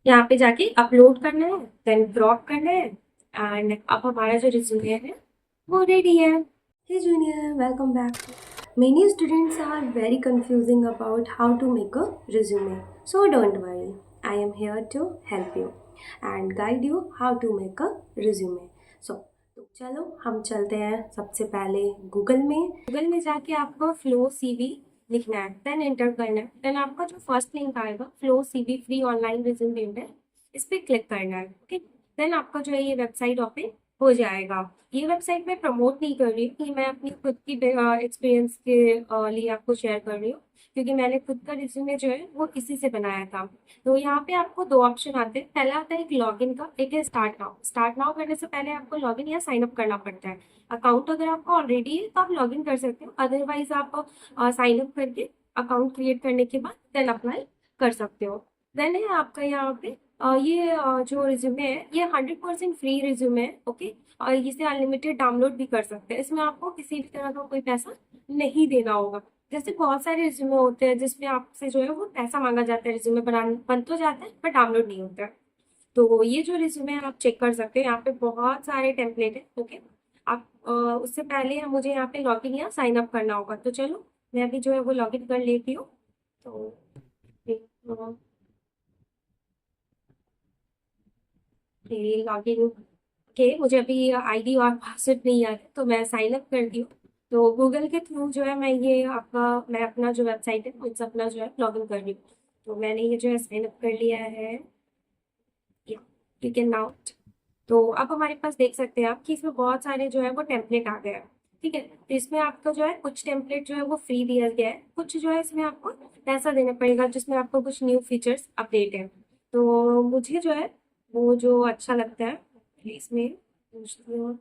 यहाँ पे जाके अपलोड करना है, देन क्रॉप करना है, एंड अब हमारा जो रिज्यूमे है वो रेडी है। Hey Junior, welcome back. Many students are very confusing about how to make a resume. So don't worry, I am here to help you and guide you how to make a resume. So तो चलो हम चलते हैं सबसे पहले Google में जाके आपको फ्लो सीवी लिखना है, देन एंटर करना है, देन आपका जो फर्स्ट लिंक आएगा flow CV free online resume है, इस पर क्लिक करना है। ओके, देन आपका जो है ये वेबसाइट ओपन हो जाएगा। ये वेबसाइट मैं प्रमोट नहीं कर रही हूँ, ये मैं अपनी खुद की एक्सपीरियंस के लिए आपको शेयर कर रही हूँ, क्योंकि मैंने खुद का रिज्यूमे जो है वो इसी से बनाया था। तो यहाँ पे आपको दो ऑप्शन आते हैं, पहला आता है एक लॉगिन का, एक है स्टार्ट नाउ। स्टार्ट नाउ करने से पहले आपको लॉगिन या साइन अप करना पड़ता है। अकाउंट अगर आपका ऑलरेडी है तो आप लॉगिन कर सकते हो, अदरवाइज आप साइन अप करके अकाउंट क्रिएट करने के बाद देन अप्लाई कर सकते हो। देन है आपका यहाँ पे ये जो रिज्यूमे है ये 100% फ्री रिज्यूमे है। ओके, और इसे अनलिमिटेड डाउनलोड भी कर सकते हैं, इसमें आपको किसी भी तरह का कोई पैसा नहीं देना होगा। जैसे बहुत सारे रिज्यूमे होते हैं जिसमें आपसे जो है वो पैसा मांगा जाता है, रिज्यूमे बन तो जाता है पर डाउनलोड नहीं होता है। तो ये जो रिज्यूमे है आप चेक कर सकते हैं, यहाँ पे बहुत सारे टेम्पलेट है। ओके, आप उससे पहले मुझे यहाँ पे लॉगिन या साइन अप करना होगा, तो चलो मैं भी जो है वो लॉगिन कर लेती हूँ। तो लॉगिन के मुझे अभी आईडी और पासवर्ड नहीं याद है, तो मैं साइन अप कर दी हूँ। तो गूगल के थ्रू जो है मैं अपना जो वेबसाइट है मुझसे अपना जो है लॉगिन कर रही हूँ। तो मैंने ये जो है साइन अप कर लिया है, यू कैन नाउ। तो अब हमारे पास देख सकते हैं आप कि इसमें बहुत सारे जो है वो टेम्पलेट आ गए हैं। ठीक है, तो इसमें आपको जो है कुछ टेम्पलेट जो है वो फ्री दिया गया है, कुछ जो है इसमें आपको पैसा देना पड़ेगा, जिसमें आपको कुछ न्यू फीचर्स अपडेट है। तो मुझे जो है वो जो अच्छा लगता है इसमें पूछती हूँ।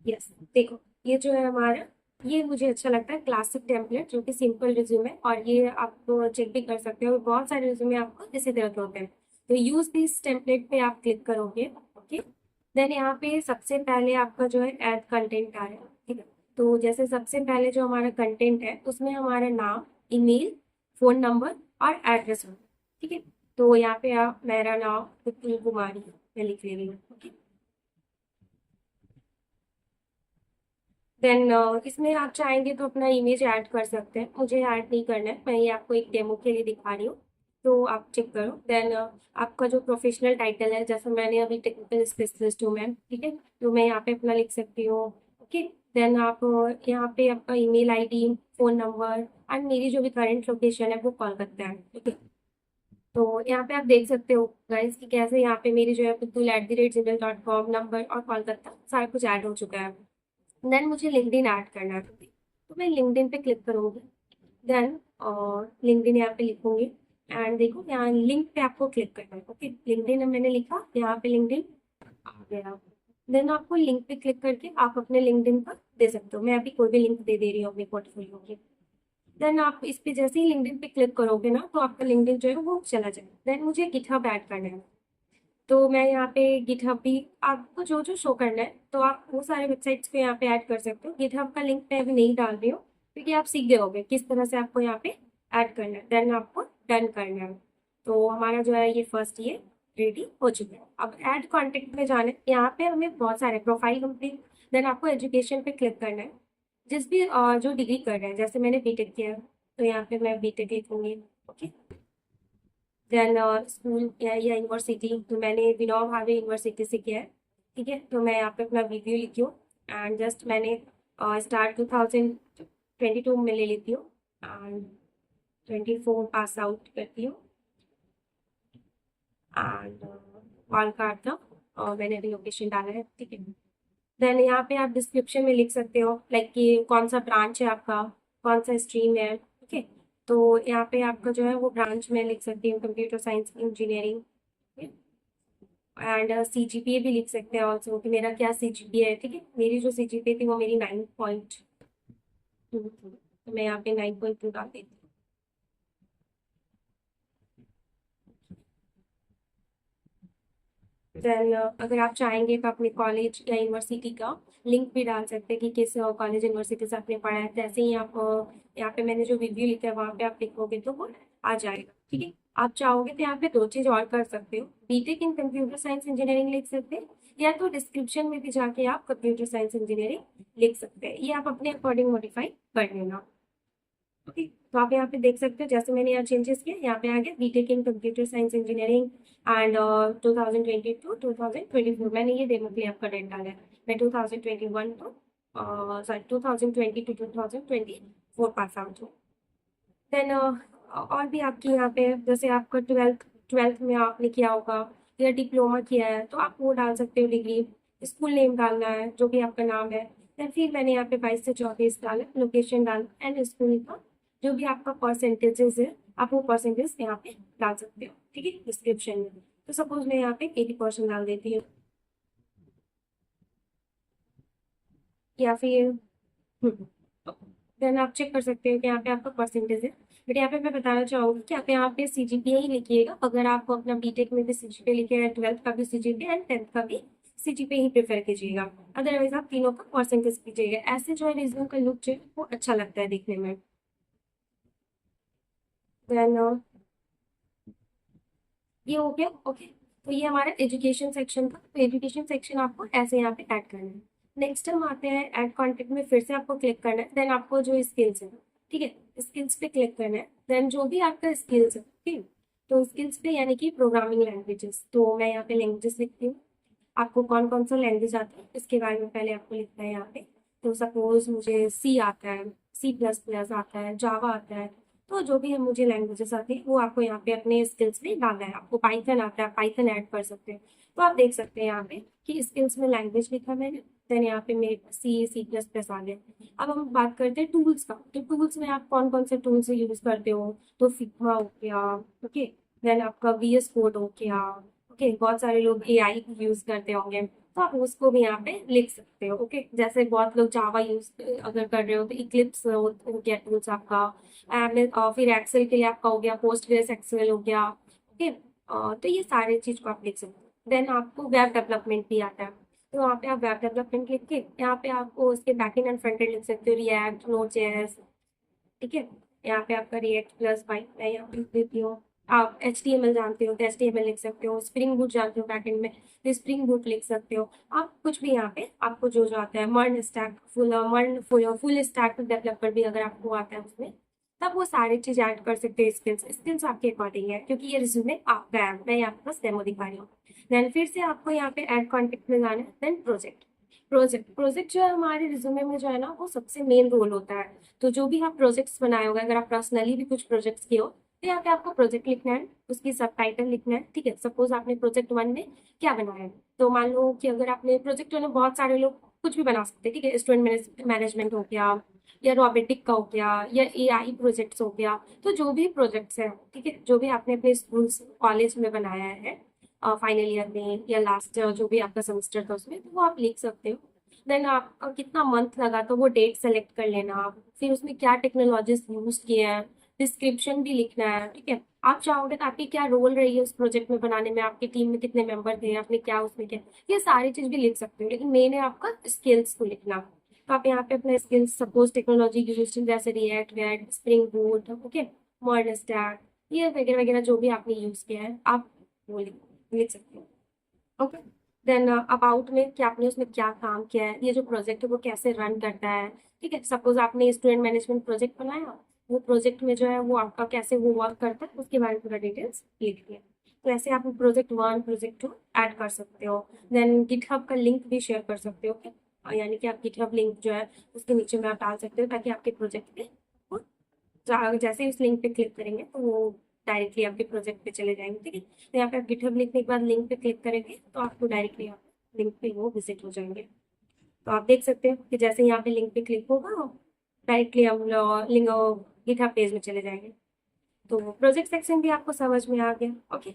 यस, देखो ये जो है हमारा, ये मुझे अच्छा लगता है क्लासिक टेम्पलेट, जो कि सिंपल रिज्यूम है, और ये आप चेक भी कर सकते हो, बहुत सारे रिज्यूमे आपको इसी तरह के होते हैं। तो यूज दिस टेम्पलेट पे आप क्लिक करोगे। ओके, देन यहाँ पे सबसे पहले आपका जो है ऐड कंटेंट आ रहा है। ठीक है, तो जैसे सबसे पहले जो हमारा कंटेंट है उसमें हमारा नाम, ईमेल, फोन नंबर और एड्रेस होगा। ठीक है, तो यहाँ पे आप मेरा नाम पुतुल कुमारी मैं लिख ले रही हूँ। ओके, देन इसमें आप चाहेंगे तो अपना इमेज ऐड कर सकते हैं, मुझे ऐड नहीं करना है, मैं ये आपको एक डेमो के लिए दिखा रही हूँ। तो आप चेक करो। देन आपका जो प्रोफेशनल टाइटल है, जैसे मैंने अभी टेक्निकल स्पेशलिस्ट हूँ मैं, ठीक है, तो मैं यहाँ पे अपना लिख सकती हूँ। ओके, देन आप यहाँ पे आपका email ID, phone number and मेरी जो भी करंट लोकेशन है वो कोलकाता है। ठीक है, तो यहाँ पे आप देख सकते हो गाइस कि कैसे यहाँ पे मेरी जो है putul@gmail.com नंबर और कोलकाता सारा कुछ ऐड हो चुका है। देन मुझे लिंक्डइन ऐड करना है, तो मैं लिंक्डइन पे क्लिक करूंगी। देन लिंक्डइन यहाँ पे लिखूंगी, एंड देखो यहाँ लिंक पे आपको क्लिक करना है। ओके, लिंक्डइन मैंने लिखा, यहाँ पे लिंक्डइन आ गया। देन आपको लिंक पे क्लिक करके आप अपने लिंक्डइन पर दे सकते हो, मैं अभी कोई भी लिंक दे रही हूँ अपने पोर्टफोलियो की। देन आप इस पे जैसे ही लिंक्डइन पे क्लिक करोगे ना तो आपका लिंक्डइन जो है वो चला जाएगा। देन मुझे गिटहब ऐड करना है, तो मैं यहाँ पे गिटहब भी आपको जो जो शो करना है तो आप वो सारे वेबसाइट्स पे यहाँ पे ऐड कर सकते हो। गिटहब का लिंक मैं अभी नहीं डाल रही हूँ, क्योंकि आप सीख गए होगे किस तरह से आपको यहाँ पे ऐड करना है, देन आपको डन करना है। तो हमारा जो है ये फर्स्ट ये रेडी हो चुका है। अब ऐड कॉन्टेक्ट में जाना है, यहाँ पे हमें बहुत सारे प्रोफाइल कंप्लीट, देन आपको एजुकेशन पे क्लिक करना है, जिस भी जो डिग्री कर रहे हैं, जैसे मैंने बीटेक किया है तो यहाँ पे मैं बीटेक लिखूंगी। ओके, देन स्कूल या यूनिवर्सिटी, तो मैंने विनोब भावे यूनिवर्सिटी से किया है। ठीक है, तो मैं यहाँ पे अपना वीडियो लिखी हूँ, एंड जस्ट मैंने स्टार 2022 में ले लेती हूँ, एंड 24 पास आउट करती हूँ, एंड पालकाड का मैंने अभी लोकेशन डाला है। ठीक है, देन यहाँ पे आप डिस्क्रिप्शन में लिख सकते हो लाइक कि कौन सा ब्रांच है आपका, कौन सा स्ट्रीम है। ठीक है, तो यहाँ पे आपका जो है वो ब्रांच में लिख सकती हूँ computer science engineering, and CGPA भी लिख सकते हैं ऑल्सो कि मेरा क्या CGPA है। ठीक है, मेरी जो CGPA थी वो मेरी 9.2 थी, तो मैं यहाँ पे 9.2 डाल देती हूँ। देन अगर आप चाहेंगे तो अपने कॉलेज या यूनिवर्सिटी का लिंक भी डाल सकते हैं कि किस कॉलेज यूनिवर्सिटी से आपने पढ़ा है। जैसे ही आप यहाँ पे मैंने जो रिव्यू लिखा है वहाँ पे आप लिखोगे तो वो आ जाएगा। ठीक है, आप चाहोगे तो यहाँ पे दो चीज और कर सकते हो, BTech in computer science engineering लिख सकते हैं, या तो डिस्क्रिप्शन में भी जाके आप कंप्यूटर साइंस इंजीनियरिंग लिख सकते हैं। ये आप अपने अकॉर्डिंग मॉडिफाई कर लेना। ओके, तो आप यहाँ पे देख सकते हो जैसे मैंने यहाँ चेंजेस किए, यहाँ पे आ गया BTech in computer science engineering and 2022-2024। मैंने ये डेमो के लिए आपका डेट डाला है। मैं 2021 तो सॉरी 2020 टू 2024 पास आउट हूँ। देन और भी आपकी यहाँ पे जैसे आपका ट्वेल्थ में आपने किया होगा या डिप्लोमा किया है तो आप वो डाल सकते हो डिग्री, स्कूल नेम डालना है जो भी आपका नाम है। देन फिर मैंने यहाँ पे 22 से 24 डाला, लोकेशन डालना एंड स्कूल का जो भी आपका परसेंटेजेस है आप वो परसेंटेज यहाँ पे डाल सकते हो। ठीक है, डिस्क्रिप्शन में तो सपोज मैं यहाँ पे 80% डाल देती हूँ या फिर देन आप चेक कर सकते हो कि यहाँ पे आपका परसेंटेज है। बट यहाँ पे मैं बताना चाहूंगी कि आप यहाँ पे सीजीपीए ही लिखिएगा। अगर आपको अपना बीटेक में भी सीजीपीए लिखे हैं, ट्वेल्थ का भी सीजीपीए एंड टेंथ का भी सीजीपीए ही प्रेफर कीजिएगा। अदरवाइज आप तीनों का परसेंटेज कीजिएगा, ऐसे जो है रिज्यूम का लुक जो है वो अच्छा लगता है देखने में। देन ये हो गया। ओके, तो ये हमारा एजुकेशन सेक्शन था। तो एजुकेशन सेक्शन आपको ऐसे यहाँ पे ऐड करना है। नेक्स्ट हम आते हैं ऐड कॉन्टेक्ट में, फिर से आपको क्लिक करना है। देन आपको जो स्किल्स है, ठीक है, स्किल्स पे क्लिक करना है। देन जो भी आपका स्किल्स है, ठीक है, तो स्किल्स पे यानी कि प्रोग्रामिंग लैंग्वेजेस, तो मैं यहाँ पे लैंग्वेजेस लिखती हूँ। आपको कौन कौन सा लैंग्वेज आता है इसके बारे में पहले आपको लिखना है यहाँ पे। तो सपोज मुझे सी आता है, C++ आता है, जावा आता है, तो जो भी है मुझे लैंग्वेजेस आती है वो आपको यहाँ पे अपने स्किल्स में डालना है। आपको पाइथन आता है, पाइथन ऐड कर सकते हैं। तो आप देख सकते हैं यहाँ पे कि स्किल्स में लैंग्वेज लिखा मैंने। देन यहाँ पे मेरे C++ आ गए। अब हम बात करते हैं टूल्स का। तो टूल्स में आप कौन कौन से टूल्स यूज करते हो, तो फिग्मा हो गया, ओके, देन आपका VS कोड हो गया, ओके, बहुत सारे लोग AI यूज करते होंगे तो आप उसको भी यहाँ पे लिख सकते हो। ओके, जैसे बहुत लोग जावा यूज अगर कर रहे हो तो इक्लिप्स हो गया टूल्स आपका। एंड फिर एक्सेल के लिए आपका हो गया पोस्टग्रेस एक्सेल हो गया। ओके, तो ये सारे चीज को आप लिख सकते हो। देन आपको वेब डेवलपमेंट भी आता है, तो वहाँ पे आप वेब डेवलपमेंट लिख के यहाँ पे आपको उसके बैकएंड एंड फ्रंट एंड लिख सकते हो, रिएक्ट, नोड.js। ठीक है, यहाँ पे आपका React+, मैं यहाँ पे लिख देती हूँ। आप HTML जानते हो तो HTML लिख सकते हो, स्प्रिंग बूट जानते हो बैकएंड में तो स्प्रिंग बूट लिख सकते हो। आप कुछ भी यहाँ पे आपको जो जो आता है, फुल स्टैक डेवलपर भी अगर आपको आता है उसमें, तब वो सारी चीज ऐड कर सकते हो। स्किल्स स्किल्स आपके अकॉर्डिंग है क्योंकि ये रिज्यूमे आपका है, मैं यहाँ पे बस डेमो दिखा रही हूँ। देन फिर से आपको यहाँ पे ऐड कॉन्टेक्ट में जाना है। देन प्रोजेक्ट जो है हमारे रिज्यूमे में जो है ना वो सबसे मेन रोल होता है। तो जो भी आप प्रोजेक्ट्स बनाए होगा, अगर आप पर्सनली भी कुछ प्रोजेक्ट्स किए हो तो यहाँ पे आपको प्रोजेक्ट लिखना है, उसकी सब टाइटल लिखना है। ठीक है, सपोज आपने प्रोजेक्ट 1 में क्या बनाया है, तो मान लो कि अगर आपने प्रोजेक्ट 1 में बहुत सारे लोग कुछ भी बना सकते हैं। ठीक है, स्टूडेंट मैनेजमेंट हो गया या रोबोटिक का हो गया या AI प्रोजेक्ट्स हो गया, तो जो भी प्रोजेक्ट्स है, ठीक है, जो भी आपने अपने स्कूल कॉलेज में बनाया है फाइनल ईयर में या लास्ट जो भी आपका सेमेस्टर था उसमें, तो वो आप लिख सकते हो। देन आपका कितना मंथ लगा तो वो डेट सेलेक्ट कर लेना आप, फिर उसमें क्या टेक्नोलॉजीज यूज किए हैं, डिस्क्रिप्शन भी लिखना है। ठीक है, आप चाहोगे तो आपकी क्या रोल रही है उस प्रोजेक्ट में बनाने में, आपकी टीम में कितने मेंबर थे, आपने क्या उसमें किया, ये सारी चीज भी लिख सकते हो। लेकिन मेन है आपका स्किल्स को लिखना। तो आप यहाँ पे अपना स्किल्स, सपोज टेक्नोलॉजी यूज जैसे react, spring boot, okay, modern stack, ये वगैरह वगैरह जो भी आपने यूज किया है आप वो लिख सकते हो। ओके, देन अबाउट में कि आपने उसमें क्या काम किया है, ये जो प्रोजेक्ट है वो कैसे रन करता है। ठीक है, सपोज आपने स्टूडेंट मैनेजमेंट प्रोजेक्ट बनाया, वो प्रोजेक्ट में जो है वो आपका कैसे वो वर्क करता है उसके बारे में पूरा डिटेल्स लिख दिया। तो ऐसे आप प्रोजेक्ट 1 प्रोजेक्ट 2 ऐड कर सकते हो। देन गिटहब का लिंक भी शेयर कर सकते हो। okay? यानी कि आप गिटहब लिंक जो है उसके नीचे में आप डाल सकते हो ताकि आपके प्रोजेक्ट पे वो जैसे ही उस लिंक पे क्लिक करेंगे तो वो डायरेक्टली आपके प्रोजेक्ट पे चले जाएंगे। ठीक है, तो यहाँ पे आप गिटहब लिखने के बाद लिंक पे क्लिक करेंगे तो आपको डायरेक्टली लिंक पे वो विजिट हो जाएंगे। तो आप देख सकते हो कि जैसे यहाँ पे लिंक पे क्लिक होगा डायरेक्टली हम लिंक गिटहब पेज में चले जाएंगे। तो प्रोजेक्ट सेक्शन भी आपको समझ में आ गया। ओके,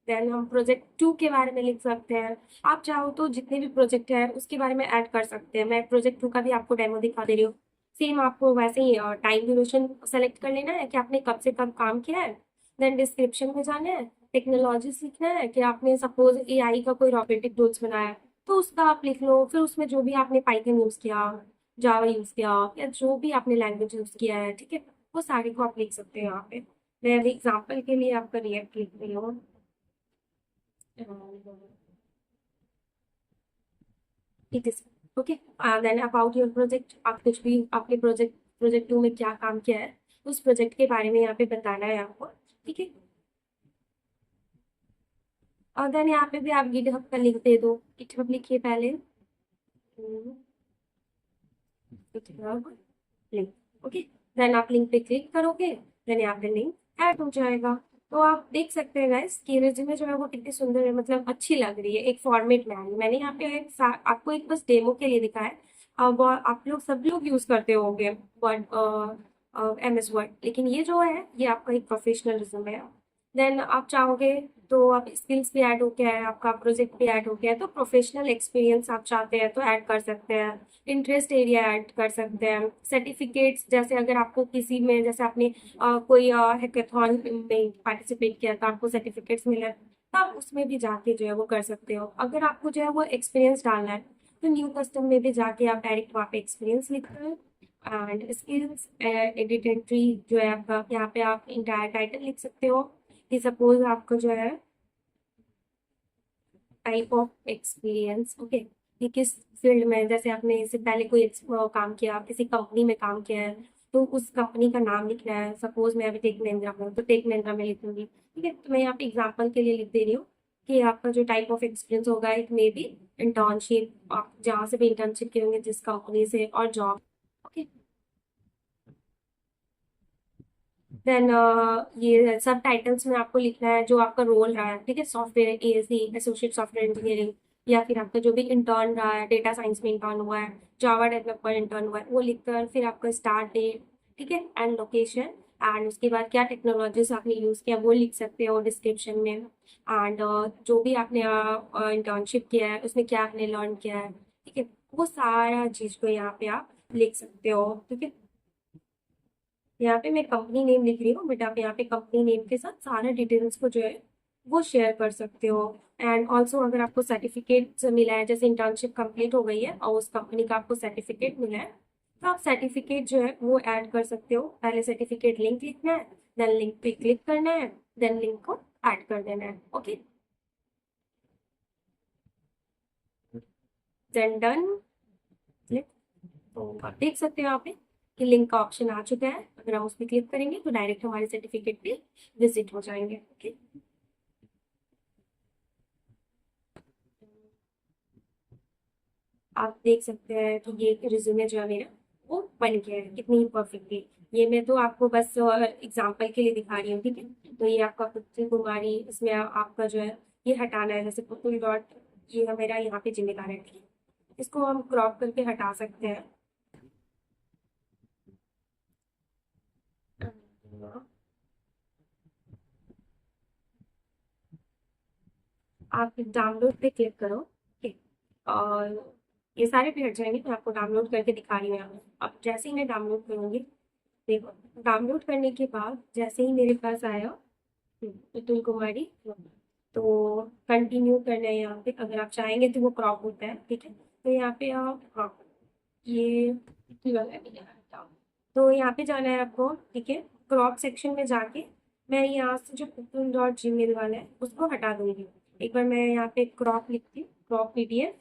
देन हम प्रोजेक्ट 2 के बारे में लिख सकते हैं। आप चाहो तो जितने भी प्रोजेक्ट है उसके बारे में ऐड कर सकते हैं। मैं प्रोजेक्ट 2 का भी आपको डेमो दिखा दे रही हूँ। सेम आपको वैसे ही टाइम ड्यूरेशन सेलेक्ट कर लेना है कि आपने कब से कब काम किया है। देन डिस्क्रिप्शन में जाना है, टेक्नोलॉजीज लिखना है कि आपने सपोज AI का कोई रोबोटिक टूल्स बनाया है तो उसका आप लिख लो। फिर उसमें जो भी आपने पाइथन यूज़ किया, जावा यूज़ किया, या जो भी आपने लैंग्वेज यूज़ किया है, ठीक है, वो सारे को आप लिख सकते हो यहाँ पे। मैं अभी एग्जाम्पल के लिए आपका रिएक्ट लिख रही हूँ। It is okay. Then about your project, आप कुछ भी आपने प्रोजेक्ट 2 में क्या काम किया है, उस प्रोजेक्ट के बारे में यहाँ पे बताना है आपको, ठीक है। और देन यहाँ पे भी आप गिटहब का लिंक दे दो। गिटहब लिखिए पहले, गिटहब लिंक, ओके। देन आप लिंक पे क्लिक करोगे, देन यहाँ पे लिंक ऐड हो जाएगा। तो आप देख सकते हैं गाइस कि रिज्यूमे जो है वो कितनी सुंदर है, मतलब अच्छी लग रही है, एक फॉर्मेट में आ रही है। मैंने यहाँ पे आपको एक बस डेमो के लिए दिखाया है। अब आप लोग सब लोग यूज करते होंगे वर्ड, MS वर्ड, लेकिन ये जो है ये आपका एक प्रोफेशनल रिज्यूमे है। देन आप चाहोगे तो आप स्किल्स भी ऐड हो गया है, आपका प्रोजेक्ट भी ऐड हो गया है, तो प्रोफेशनल एक्सपीरियंस आप चाहते हैं तो ऐड कर सकते हैं, इंटरेस्ट एरिया ऐड कर सकते हैं, सर्टिफिकेट्स जैसे अगर आपको किसी में, जैसे आपने कोई हैकाथॉन में पार्टिसिपेट किया तो आपको सर्टिफिकेट्स मिले, तो आप उसमें भी जाके जो है वो कर सकते हो। अगर आपको जो है वो एक्सपीरियंस डालना है तो न्यू कस्टम में भी जाके आप डायरेक्ट वहाँ पे एक्सपीरियंस लिखते हैं। एंड स्किल्स एडिट एंट्री जो है आपका, यहाँ पे आप इंटायर टाइटल लिख सकते हो कि सपोज आपको जो है टाइप ऑफ एक्सपीरियंस, ओके, कि किस फील्ड में, जैसे आपने इससे पहले कोई काम किया, किसी कंपनी में काम किया है, तो उस कंपनी का नाम लिखना है। सपोज मैं अभी टेक महिंद्रा में हूँ तो टेक महिंद्रा में लिखूंगी, ठीक है। तो मैं यहाँ पे एग्जाम्पल के लिए लिख दे रही हूँ कि आपका जो टाइप ऑफ एक्सपीरियंस होगा, इट मे बी इंटर्नशिप, आप जहाँ से भी इंटर्नशिप की होंगे जिस कंपनी से, और जॉब, ओके। देन ये सब टाइटल्स में आपको लिखना है जो आपका रोल रहा है, ठीक है। Software ASE, associate software engineering, या फिर आपका जो भी इंटर्न रहा है, डेटा साइंस में इंटर्न हुआ है, जावा डेवलपर इंटर्न हुआ है, वो लिखकर फिर आपका स्टार्ट डेट, ठीक है, एंड लोकेशन, एंड उसके बाद क्या टेक्नोलॉजीज आपने यूज़ किया वो लिख सकते हो डिस्क्रिप्शन में। एंड जो भी आपने इंटर्नशिप किया है उसमें क्या आपने लर्न किया है, ठीक है, वो सारा चीज़ को यहाँ पे आप लिख सकते हो, ठीक है। यहाँ पे मैं कंपनी नेम लिख रही हूँ, बट आप यहाँ पे कंपनी नेम के साथ सारे डिटेल्स को जो है वो शेयर कर सकते हो। एंड ऑल्सो अगर आपको सर्टिफिकेट मिला है, जैसे इंटर्नशिप कंप्लीट हो गई है और उस कंपनी का आपको सर्टिफिकेट मिला है, तो आप सर्टिफिकेट जो है वो ऐड कर सकते हो। पहले सर्टिफिकेट लिंक लिखना है, देन लिंक पे क्लिक करना है, देन लिंक को ऐड कर देना है, ओके, देन डन। तो आप देख सकते हो यहाँ पे कि लिंक का ऑप्शन आ चुका है। अगर हम उस पर क्लिक करेंगे तो डायरेक्ट हमारे सर्टिफिकेट पे विजिट हो जाएंगे, ओके। आप देख सकते हैं कि ये रिज्यूमे जो है मेरा वो बन गया है कितनी परफेक्टली। ये मैं तो आपको बस एग्जांपल के लिए दिखा रही हूँ, ठीक है। तो ये आपका पुतुल कुमारी, इसमें आपका जो है ये हटाना है, जैसे पुतुल डॉट, ये है मेरा यहाँ पे जिम्मेदार है, ठीक है। इसको हम क्रॉप करके हटा सकते हैं। आप डाउनलोड पे क्लिक करो, ठीक है, और ये सारे पे हट जाएंगे। मैं आपको डाउनलोड करके दिखा रही हूँ यहाँ पे। अब जैसे ही मैं डाउनलोड करूँगी, देखो, डाउनलोड करने के बाद जैसे ही मेरे पास आया पुतुल कुमारी, तो कंटिन्यू करना है यहाँ पे। अगर आप चाहेंगे तो वो क्रॉप होता है, ठीक है। तो यहाँ पे आप, हाँ, ये तो यहाँ पे जाना है आपको, ठीक है। क्रॉप सेक्शन में जाके मैं यहाँ से जो putul.gmail वाला है उसको हटा दूंगी। एक बार मैं यहाँ पे क्रॉप लिखती हूँ, क्रॉप PDF।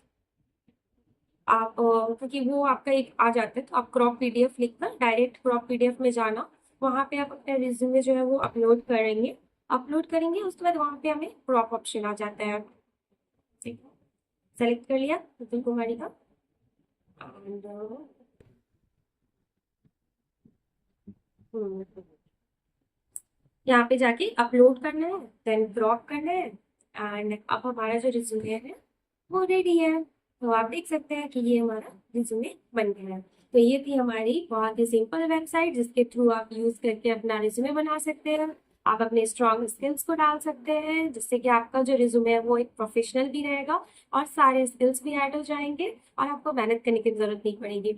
आप क्योंकि वो आपका एक आ जाता है, तो आप क्रॉप PDF लिखकर डायरेक्ट क्रॉप PDF में जाना। वहाँ पे आप अपना रिज्यूमे जो है वो अपलोड करेंगे, उसके बाद वहाँ पे हमें क्रॉप ऑप्शन आ जाता है, ठीक है। सेलेक्ट कर लिया पुतुल कुमारी का, एंड यहाँ पे जाके अपलोड करना है, देन क्रॉप करना है, एंड अब हमारा जो रिज्यूमे है वो रेडी है। तो आप देख सकते हैं कि ये हमारा रिज्यूमे बन गया है। तो ये थी हमारी बहुत ही सिंपल वेबसाइट जिसके थ्रू आप यूज करके अपना रिज्यूमे बना सकते हैं। आप अपने स्ट्रॉन्ग स्किल्स को डाल सकते हैं जिससे कि आपका जो रिज्यूमे है वो एक प्रोफेशनल भी रहेगा, और सारे स्किल्स भी ऐड हो जाएंगे, और आपको मेहनत करने की जरूरत नहीं पड़ेगी।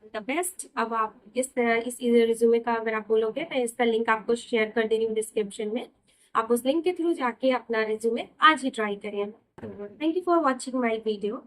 The best. अब आप इस रिज्यूमे का अगर आप बोलोगे, मैं इसका लिंक आपको शेयर कर दे रही हूँ डिस्क्रिप्शन में। आप उस लिंक के थ्रू जाके अपना रिज्यूमे आज ही ट्राई करिए। Thank you for watching my video.